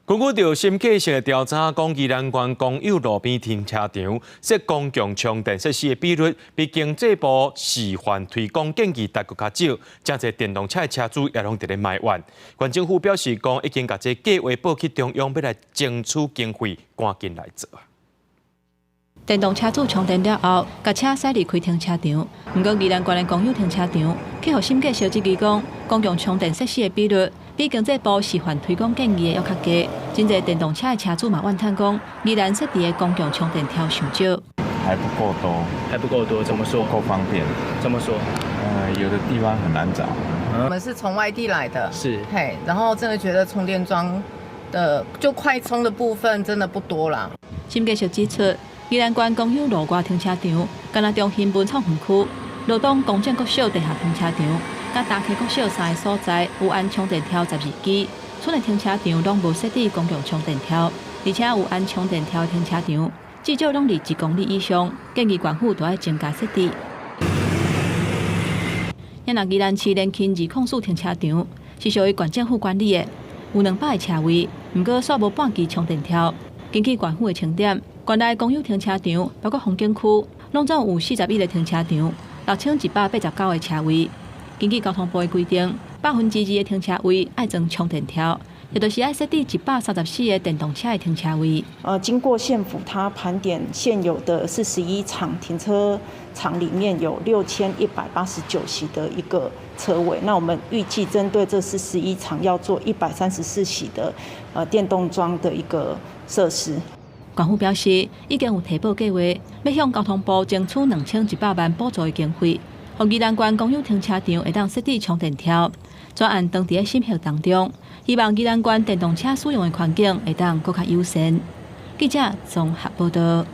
根据着新计设的调查，讲宜兰县公有路边停车场设公共充电设施的比率，比经济部示范推广建议大国较少。真侪电动车的车主也拢伫咧埋怨。县政府表示，讲已经把这计划报去中央，要来争取经费，赶紧来做。电动车主充电了后，甲车驶离开停车场。不过，宜兰县的公有停车场，去互新计小指讲，公共充电设施的比率比经济部示范推广建议的要较低。真侪电动车的车主嘛怨叹讲，宜兰设置的公共充电条上少，还不够多，还不够多，怎么说？不够方便。怎么说？有的地方很难找。我们是从外地来的，是，嘿，然后真的觉得充电桩的就快充的部分真的不多啦。新计小指出。宜兰县公有路外停车场，敢若中心文创园区、罗东公正国小地下停车场、甲大溪国小三个所在有安充电条12基，厝内停车场拢无设置公共充电条，而且有安充电条停车场至少拢离1公里以上，建议县府都要增加设置。因若宜兰市联勤204停车场是属于县政府管理的，有200个车位，不过煞无半基充电条。根据县府的清点，县内公有停车场，包括风景区，拢总有41个停车场，6189个车位。根据交通部的规定，2%的停车位爱装充电条，也就是爱设置134个电动车的停车位。经过县府它盘点现有的41场停车场里面有6189席的一个车位，那我们预计针对这41场要做134席的电动桩的一个设施。县府表示，已经有提报计划，要向交通部争取2100万补助的经费，让宜兰县公有停车场会当设置充电条。专案当地的审核当中，希望宜兰县电动车使用的环境会当更较优先。记者综合报道。